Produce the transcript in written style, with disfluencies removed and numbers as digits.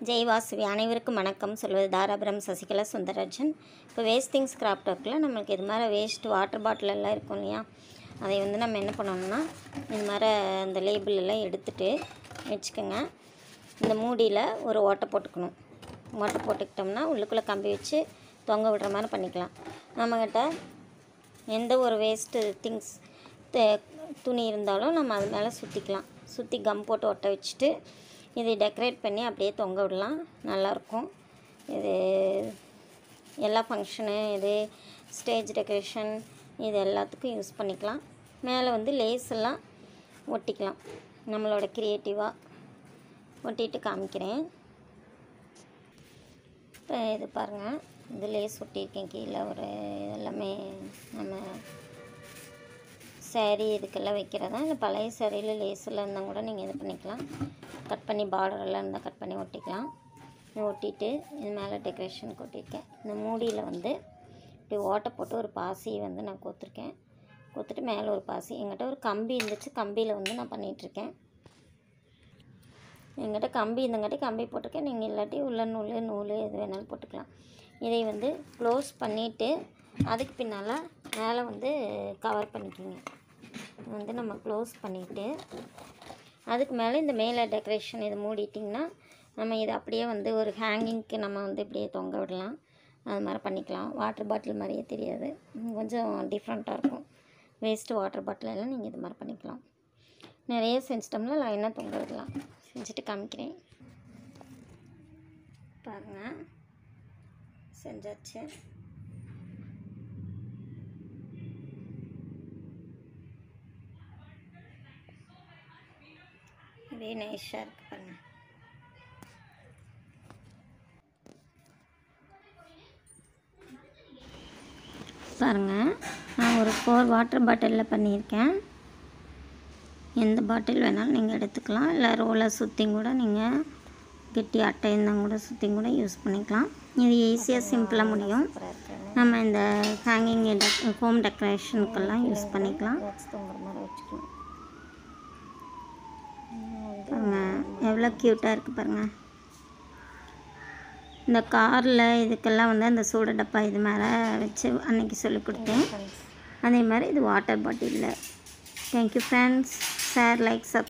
ஜெய் வாசவி அனைவருக்கும் வணக்கம் சொல்வது தாராபுரம் சசிகலா சுந்தரராஜன். இப்போ வேஸ்ட் திங்ஸ் கிராஃப்ட் ஒர்க்கில் நம்மளுக்கு இது மாதிரி வேஸ்ட் வாட்டர் பாட்டில் எல்லாம் இருக்கும் இல்லையா, அதை வந்து நம்ம என்ன பண்ணணும்னா இது மாதிரி அந்த லேபிள் எல்லாம் எடுத்துகிட்டு வச்சுக்கோங்க. இந்த மூடியில் ஒரு ஓட்டை போட்டுக்கணும். ஓட்டை போட்டுக்கிட்டோம்னா உள்ளுக்குள்ளே கம்பி வச்சு தொங்க விடுற மாதிரி பண்ணிக்கலாம். நம்மக்கிட்ட எந்த ஒரு வேஸ்ட்டு திங்ஸ் துணி இருந்தாலும் நம்ம அது மேலே சுற்றிக்கலாம். சுற்றி கம் போட்டு ஒட்ட வச்சுட்டு இதை டெக்கரேட் பண்ணி அப்படியே தொங்க விடலாம். நல்லாயிருக்கும். இது எல்லா ஃபங்க்ஷனு, இது ஸ்டேஜ் டெக்கரேஷன், இது எல்லாத்துக்கும் யூஸ் பண்ணிக்கலாம். மேலே வந்து லேஸ் எல்லாம் ஒட்டிக்கலாம். நம்மளோட க்ரியேட்டிவாக ஒட்டிட்டு காமிக்கிறேன். இப்போ இது பாருங்கள், இது லேஸ் ஒட்டியிருக்கேன். கீழே ஒரு எல்லாமே நம்ம சேரீ இதுக்கெல்லாம் வைக்கிறதா, இல்லை பழைய சேரீயில் லேஸில் இருந்தால் கூட நீங்கள் இது பண்ணிக்கலாம். கட் பண்ணி பார்டரெல்லாம் இருந்தால் கட் பண்ணி ஒட்டிக்கலாம். ஒட்டிட்டு இது மேலே டெக்கரேஷனுக்கு ஒட்டியிருக்கேன். இந்த மூடியில் வந்து இப்படி ஓட்டை போட்டு ஒரு பாசி வந்து நான் கோத்துருக்கேன். கோத்துட்டு மேலே ஒரு பாசி, எங்கிட்ட ஒரு கம்பி இருந்துச்சு, கம்பியில் வந்து நான் பண்ணிகிட்ருக்கேன். எங்கிட்ட கம்பி இருந்தங்காட்டி கம்பி போட்டிருக்கேன். நீங்கள் இல்லாட்டி உள்ள நூல் எது வேணாலும் போட்டுக்கலாம். இதை வந்து க்ளோஸ் பண்ணிவிட்டு அதுக்கு பின்னால் மேலே வந்து கவர் பண்ணிக்கோங்க. வந்து நம்ம க்ளோஸ் பண்ணிவிட்டு அதுக்கு மேலே இந்த மேலே டெக்கரேஷன் இதை மூடிட்டிங்கன்னா நம்ம இதை அப்படியே வந்து ஒரு ஹேங்கிங்க்கு நம்ம வந்து இப்படியே தொங்க விடலாம். அது மாதிரி பண்ணிக்கலாம். வாட்டர் பாட்டில் மாதிரியே தெரியாது, கொஞ்சம் டிஃப்ரெண்ட்டாக இருக்கும். வேஸ்ட்டு வாட்டர் பாட்டில் எல்லாம் நீங்கள் இது மாதிரி பண்ணிக்கலாம். நிறைய செஞ்சிட்டோம்னா லைனாக தொங்க விடலாம். செஞ்சுட்டு காமிக்கிறேன் பாருங்கள். செஞ்சாச்சு. இதே நைஸாக இருக்குது பாருங்கள். பாருங்கள், நான் ஒரு 4 வாட்டர் பாட்டிலில் பண்ணியிருக்கேன். எந்த பாட்டில் வேணாலும் நீங்கள் எடுத்துக்கலாம். இல்லை ரோலை சுற்றி கூட நீங்கள் கெட்டி அட்டை இருந்தால் கூட சுற்றி கூட யூஸ் பண்ணிக்கலாம். இது ஈஸியாக சிம்பிளாக முடியும். நம்ம இந்த ஹேங்கிங் ஹோம் டெக்கரேஷனுக்கெல்லாம் யூஸ் பண்ணிக்கலாம். பாருங்கள் எவ்வளோ க்யூட்டாக இருக்குது பாருங்கள். இந்த காரில் இதுக்கெல்லாம் வந்து அந்த சூட டப்பா இது மேலே வச்சு அன்றைக்கி சொல்லிக் கொடுத்தேன். அதே மாதிரி இது வாட்டர் பாட்டிலில். Thank you friends. Share, like, subscribe.